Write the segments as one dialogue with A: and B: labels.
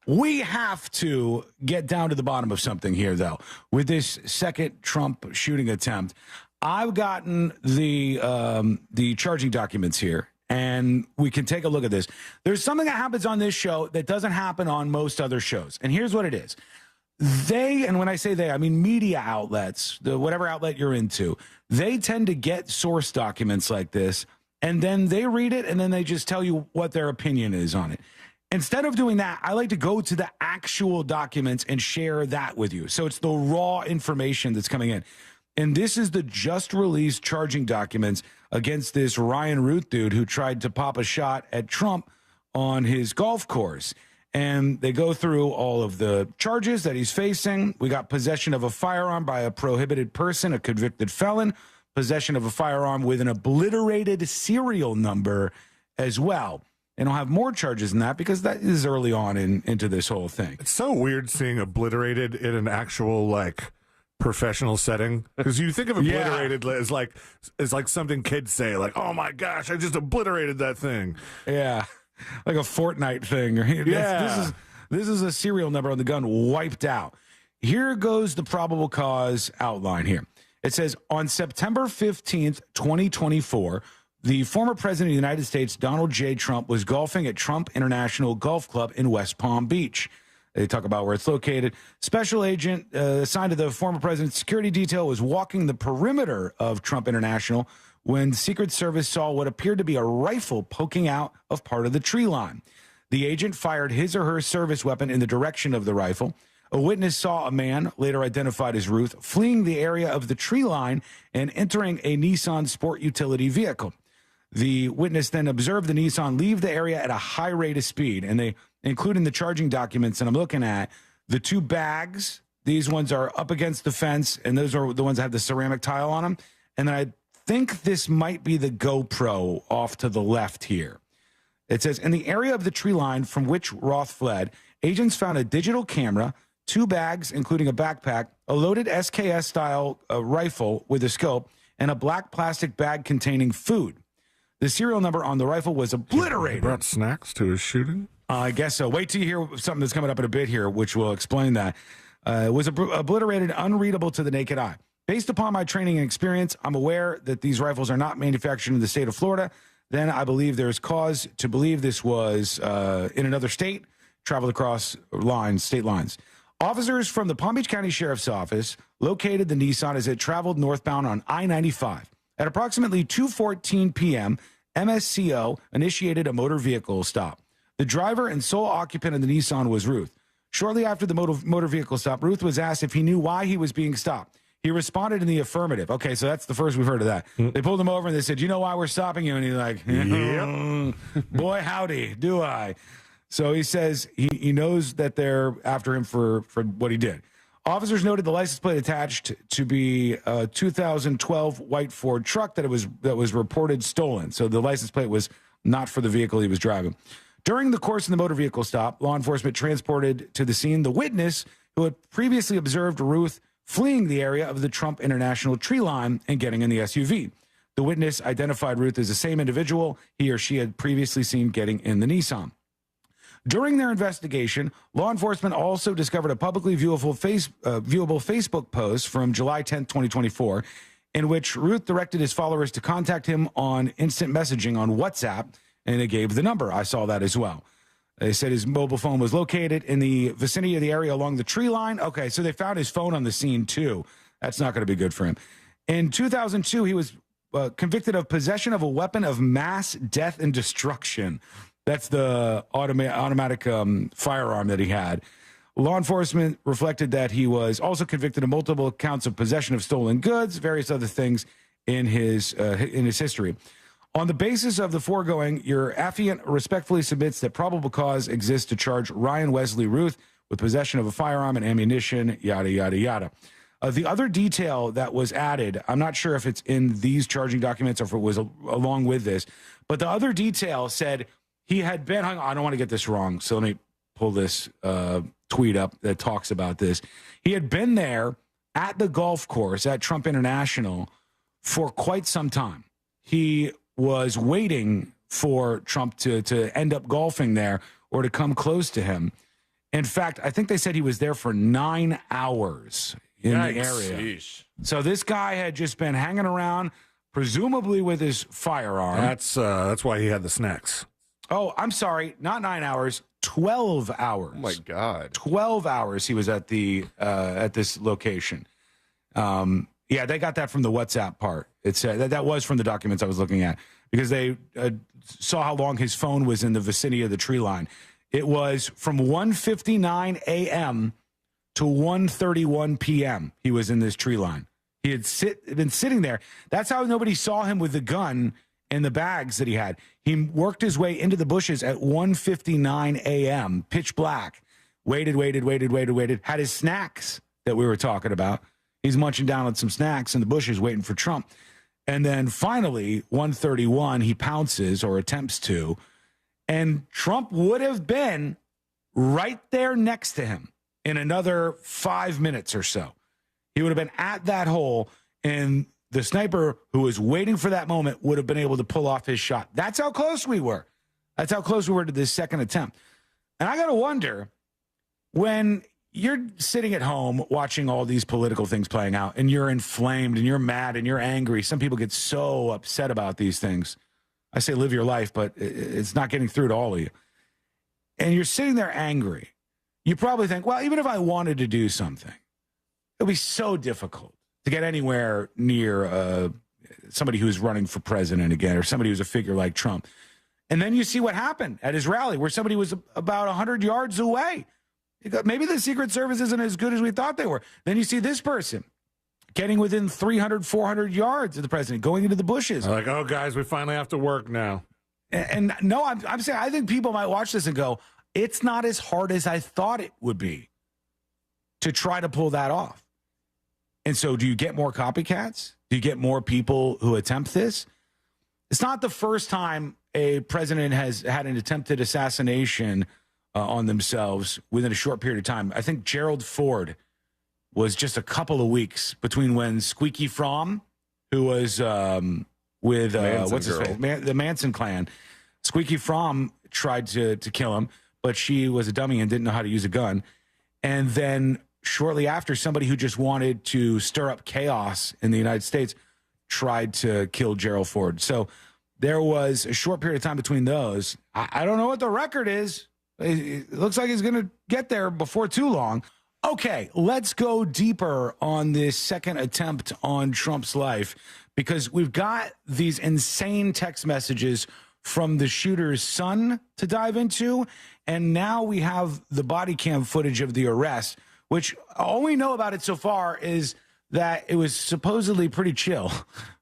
A: We have to get down to the bottom of something here, though, with this second Trump shooting attempt. I've gotten the charging documents here, and we can take a look at this. There's something that happens on this show that doesn't happen on most other shows, and here's what it is. And when I say they, I mean media outlets, whatever outlet you're into, they tend to get source documents like this, and then they read it, and then they just tell you what their opinion is on it. Instead of doing that, I like to go to the actual documents and share that with you. So it's the raw information that's coming in. And this is the just released charging documents against this Ryan Routh dude who tried to pop a shot at Trump on his golf course. And they go through all of the charges that he's facing. We got possession of a firearm by a prohibited person, a convicted felon, possession of a firearm with an obliterated serial number as well. And I'll have more charges than that because that is early on into this whole thing.
B: It's so weird seeing obliterated in an actual, like, professional setting, because you think of obliterated as like something kids say, like, oh my gosh, I just obliterated that thing.
A: Yeah, like a Fortnite thing.
B: Yeah,
A: this is a serial number on the gun wiped out. Here goes the probable cause outline here. It says on September 15th, 2024, the former president of the United States, Donald J. Trump, was golfing at Trump International Golf Club in West Palm Beach. They talk about where it's located. Special agent assigned to the former president's security detail was walking the perimeter of Trump International when Secret Service saw what appeared to be a rifle poking out of part of the tree line. The agent fired his or her service weapon in the direction of the rifle. A witness saw a man, later identified as Routh, fleeing the area of the tree line and entering a Nissan sport utility vehicle. The witness then observed the Nissan leave the area at a high rate of speed, and they include in the charging documents that I'm looking at the two bags. These ones are up against the fence, and those are the ones that have the ceramic tile on them. And then I think this might be the GoPro off to the left here. It says, in the area of the tree line from which Roth fled, agents found a digital camera, two bags, including a backpack, a loaded SKS-style rifle with a scope, and a black plastic bag containing food. The serial number on the rifle was obliterated.
B: He brought snacks to his shooting?
A: I guess so. Wait till you hear something that's coming up in a bit here, which will explain that. It was obliterated, unreadable to the naked eye. Based upon my training and experience, I'm aware that these rifles are not manufactured in the state of Florida. Then I believe there's cause to believe this was in another state, traveled across state lines. Officers from the Palm Beach County Sheriff's Office located the Nissan as it traveled northbound on I-95. At approximately 2:14 p.m., MSCO initiated a motor vehicle stop. The driver and sole occupant of the Nissan was Routh. Shortly after the motor vehicle stop, Routh was asked if he knew why he was being stopped. He responded in the affirmative. Okay, so that's the first we've heard of that. They pulled him over and they said, you know why we're stopping you? And he's like, boy, howdy, do I. So he says he knows that they're after him for what he did. Officers noted the license plate attached to be a 2012 white Ford truck that was reported stolen. So the license plate was not for the vehicle he was driving. During the course of the motor vehicle stop, law enforcement transported to the scene the witness who had previously observed Routh fleeing the area of the Trump International tree line and getting in the SUV. The witness identified Routh as the same individual he or she had previously seen getting in the Nissan. During their investigation, law enforcement also discovered a publicly viewable Facebook post from July 10, 2024, in which Routh directed his followers to contact him on instant messaging on WhatsApp, and they gave the number. I saw that as well. They said his mobile phone was located in the vicinity of the area along the tree line. Okay, so they found his phone on the scene, too. That's not going to be good for him. In 2002, he was convicted of possession of a weapon of mass death and destruction. That's the automatic firearm that he had. Law enforcement reflected that he was also convicted of multiple counts of possession of stolen goods, various other things in his history. On the basis of the foregoing, your affiant respectfully submits that probable cause exists to charge Ryan Wesley Routh with possession of a firearm and ammunition, yada, yada, yada. The other detail that was added, I'm not sure if it's in these charging documents or if it was along with this, but the other detail said he had been hung. I don't want to get this wrong, so let me pull this tweet up that talks about this. He had been there at the golf course at Trump International for quite some time. He was waiting for Trump to end up golfing there or to come close to him. In fact, I think they said he was there for 9 hours in the area.
C: Sheesh.
A: So this guy had just been hanging around, presumably with his firearm.
B: That's why he had the snacks.
A: Oh, I'm sorry, not 9 hours, 12 hours.
C: Oh my God.
A: 12 hours he was at this location. Yeah, they got that from the WhatsApp part. It said that was from the documents I was looking at because they saw how long his phone was in the vicinity of the tree line. It was from 1:59 a.m. to 1:31 p.m. He was in this tree line. He had been sitting there. That's how nobody saw him with the gun and the bags that he had. He worked his way into the bushes at 1:59 a.m., pitch black. Waited, had his snacks that we were talking about. He's munching down on some snacks in the bushes waiting for Trump. And then finally, 1:31, he pounces or attempts to. And Trump would have been right there next to him in another 5 minutes or so. He would have been at that hole, and the sniper who was waiting for that moment would have been able to pull off his shot. That's how close we were. That's how close we were to this second attempt. And I got to wonder, when you're sitting at home watching all these political things playing out, and you're inflamed, and you're mad, and you're angry. Some people get so upset about these things. I say live your life, but it's not getting through to all of you. And you're sitting there angry. You probably think, well, even if I wanted to do something, it would be so difficult to get anywhere near somebody who's running for president again or somebody who's a figure like Trump. And then you see what happened at his rally where somebody was about 100 yards away. Maybe the Secret Service isn't as good as we thought they were. Then you see this person getting within 300, 400 yards of the president, going into the bushes.
B: They're like, oh, guys, we finally have to work now.
A: And no, I'm saying I think people might watch this and go, it's not as hard as I thought it would be to try to pull that off. And so do you get more copycats? Do you get more people who attempt this? It's not the first time a president has had an attempted assassination on themselves within a short period of time. I think Gerald Ford was just a couple of weeks between when Squeaky Fromm, who was with the Manson clan, Squeaky Fromm tried to kill him, but she was a dummy and didn't know how to use a gun. And then shortly after, somebody who just wanted to stir up chaos in the United States tried to kill Gerald Ford. So there was a short period of time between those. I don't know what the record is. It looks like he's going to get there before too long. Okay, let's go deeper on this second attempt on Trump's life, because we've got these insane text messages from the shooter's son to dive into, and now we have the body cam footage of the arrest, which all we know about it so far is that it was supposedly pretty chill.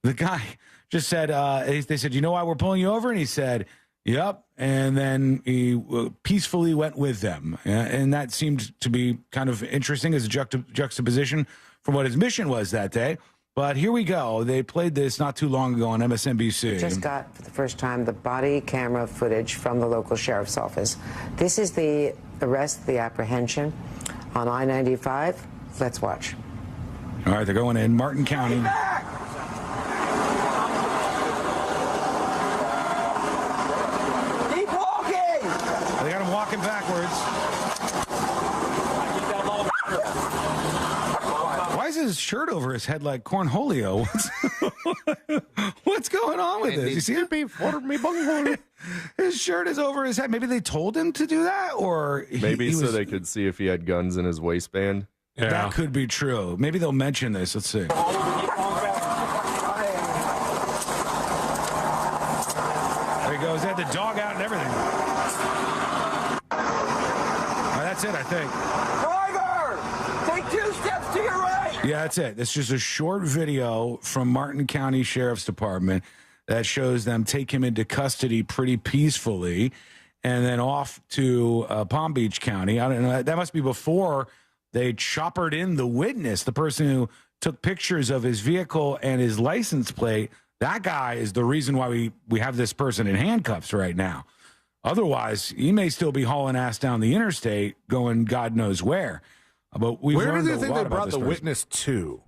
A: The guy just said, they said, you know why we're pulling you over? And he said, yep. And then he peacefully went with them. And that seemed to be kind of interesting as a juxtaposition from what his mission was that day. But here we go. They played this not too long ago on MSNBC.
D: Just got, for the first time, the body camera footage from the local sheriff's office. This is the arrest, the apprehension on I-95. Let's watch.
A: All right, they're going in Martin County. Walking backwards. Why is his shirt over his head like Cornholio? What's going on with this? You see it? His shirt is over his head. Maybe they told him to do that, or
C: maybe so they could see if he had guns in his waistband.
A: Yeah. That could be true. Maybe they'll mention this. Let's see. There he goes. They had the dog out and everything. That's it, I think.
E: Driver, take 2 steps to your right.
A: Yeah, that's it. It's just a short video from Martin County Sheriff's Department that shows them take him into custody pretty peacefully and then off to Palm Beach County. I don't know. That must be before they choppered in the witness, the person who took pictures of his vehicle and his license plate. That guy is the reason why we have this person in handcuffs right now. Otherwise, he may still be hauling ass down the interstate going God knows where. But
B: where do you think they brought the witness to?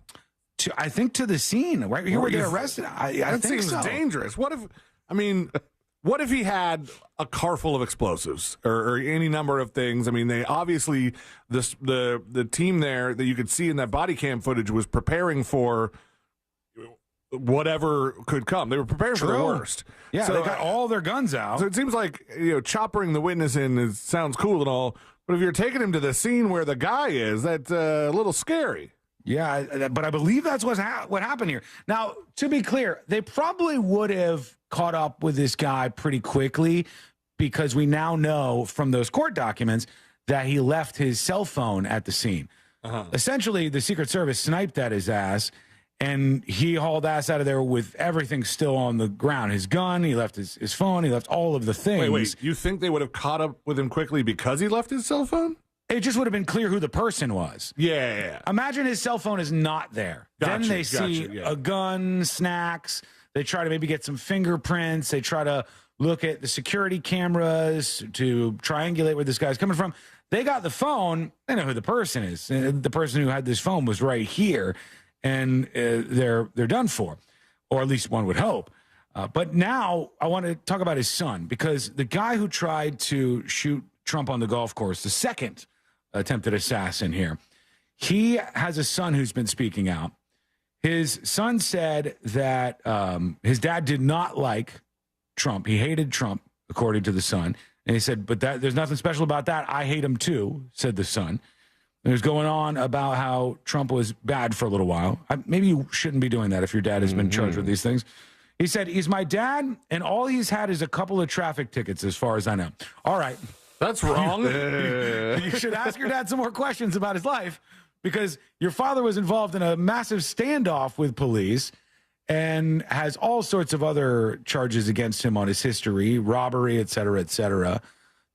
A: I think to the scene, right here where they arrested. I
B: that
A: think
B: seems
A: so.
B: dangerous. What if, I mean, what if he had a car full of explosives or any number of things? I mean, they obviously the team there that you could see in that body cam footage was preparing for whatever could come. They were preparing for the worst.
A: Yeah,
B: so
A: they got all their guns out.
B: So it seems like, choppering the witness in sounds cool and all, but if you're taking him to the scene where the guy is, that's a little scary.
A: Yeah, but I believe that's what happened here. Now, to be clear, they probably would have caught up with this guy pretty quickly because we now know from those court documents that he left his cell phone at the scene. Essentially, the Secret Service sniped at his ass, and he hauled ass out of there with everything still on the ground. His gun, he left his phone, he left all of the things.
B: Wait, you think they would have caught up with him quickly because he left his cell phone?
A: It just would have been clear who the person was.
B: Yeah.
A: Imagine his cell phone is not there. Then they see a gun, snacks. They try to maybe get some fingerprints. They try to look at the security cameras to triangulate where this guy's coming from. They got the phone. They know who the person is. The person who had this phone was right here, and they're done for, or at least one would hope. But now I want to talk about his son, because the guy who tried to shoot Trump on the golf course, the second attempted assassin here, he has a son who's been speaking out. His son said that his dad did not like Trump. He hated Trump, according to the son. And he said, but there's nothing special about that. I hate him too, said the son. And he was going on about how Trump was bad for a little while. Maybe you shouldn't be doing that if your dad has been charged with these things. He said, he's my dad, and all he's had is a couple of traffic tickets, as far as I know. All right.
B: That's wrong.
A: You should ask your dad some more questions about his life, because your father was involved in a massive standoff with police and has all sorts of other charges against him on his history, robbery, et cetera, et cetera.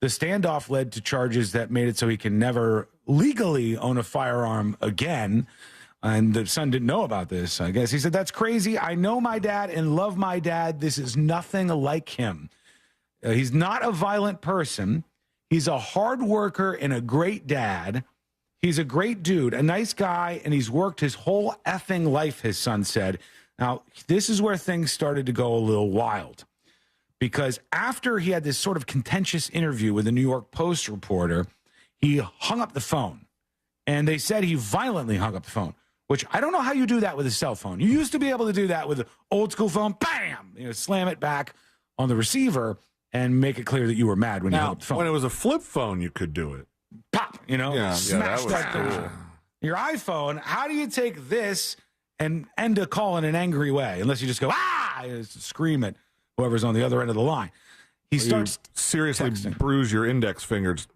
A: The standoff led to charges that made it so he can never legally own a firearm again. And the son didn't know about this, I guess. He said, that's crazy. I know my dad and love my dad. This is nothing like him. He's not a violent person. He's a hard worker and a great dad. He's a great dude, a nice guy, and he's worked his whole effing life, his son said. Now, this is where things started to go a little wild, because after he had this sort of contentious interview with a New York Post reporter, he hung up the phone, and they said he violently hung up the phone, which I don't know how you do that with a cell phone. You used to be able to do that with an old school phone, bam, slam it back on the receiver and make it clear that you were mad when you hung up the phone.
B: When it was a flip phone, you could do it.
A: Pop, smash that thing. Your iPhone, how do you take this and end a call in an angry way? Unless you just go, scream at whoever's on the other end of the line. He starts
B: seriously
A: texting.
B: Bruise your index fingers.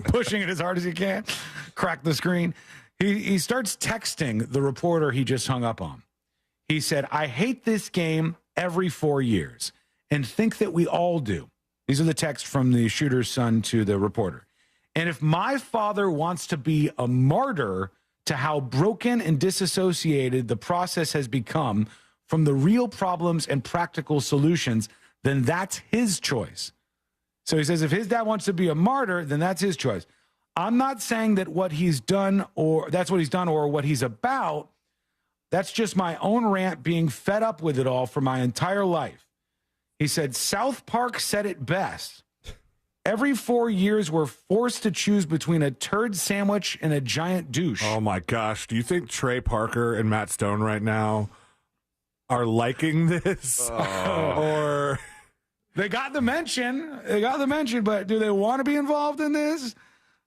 A: Pushing it as hard as you can, crack the screen. He starts texting the reporter he just hung up on. He said, I hate this game every 4 years and think that we all do. These are the texts from the shooter's son to the reporter. And if my father wants to be a martyr to how broken and disassociated the process has become from the real problems and practical solutions, then that's his choice. So he says if his dad wants to be a martyr, then that's his choice. I'm not saying that what he's done or that's what he's done or what he's about. That's just my own rant being fed up with it all for my entire life. He said, South Park said it best. Every 4 years, we're forced to choose between a turd sandwich and a giant douche.
B: Oh, my gosh. Do you think Trey Parker and Matt Stone right now are liking this? Or
A: they got the mention. But do they want to be involved in this?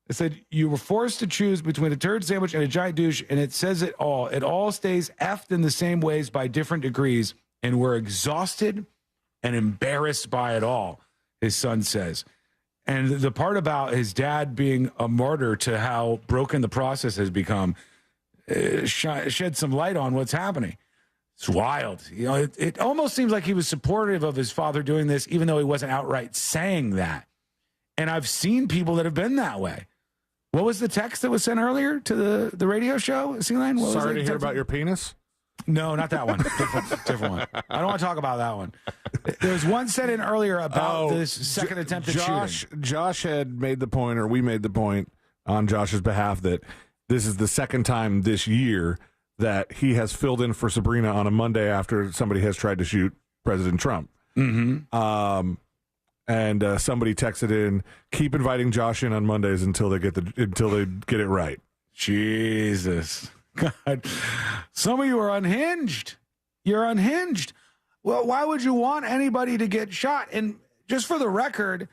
A: It said, you were forced to choose between a turd sandwich and a giant douche, and it says it all. It all stays effed in the same ways by different degrees, and we're exhausted and embarrassed by it all, his son says. And the part about his dad being a martyr to how broken the process has become shed some light on what's happening. It's wild. It almost seems like he was supportive of his father doing this, even though he wasn't outright saying that. And I've seen people that have been that way. What was the text that was sent earlier to the radio show, C-Line?
B: Sorry to hear about your penis.
A: No, not that one. Different one. I don't want to talk about that one. There was one sent in earlier about this second attempted shooting.
B: Josh had made the point, or we made the point on Josh's behalf, that this is the second time this year that he has filled in for Sabrina on a Monday after somebody has tried to shoot President Trump.
A: Mm-hmm.
B: And somebody texted in, keep inviting Josh in on Mondays until they get it right.
A: Jesus. God. Some of you are unhinged. You're unhinged. Well, why would you want anybody to get shot? And just for the record,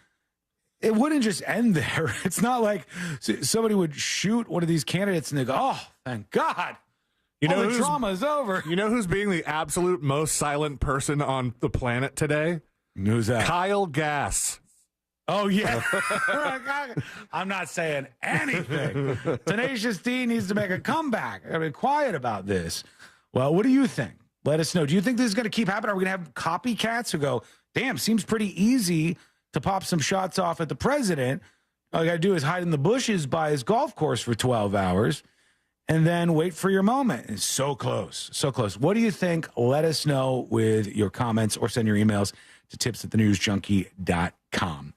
A: it wouldn't just end there. It's not like somebody would shoot one of these candidates and they go, oh, thank God.
B: You know,
A: the drama is over.
B: You know who's being the absolute most silent person on the planet today?
A: Who's that?
B: Kyle Gass.
A: Oh, yeah. I'm not saying anything. Tenacious D needs to make a comeback. I mean, quiet about this. Well, what do you think? Let us know. Do you think this is going to keep happening? Are we going to have copycats who go, damn, seems pretty easy to pop some shots off at the president? All you got to do is hide in the bushes by his golf course for 12 hours and then wait for your moment. It's so close. So close. What do you think? Let us know with your comments or send your emails to tips@thenewsjunkie.com.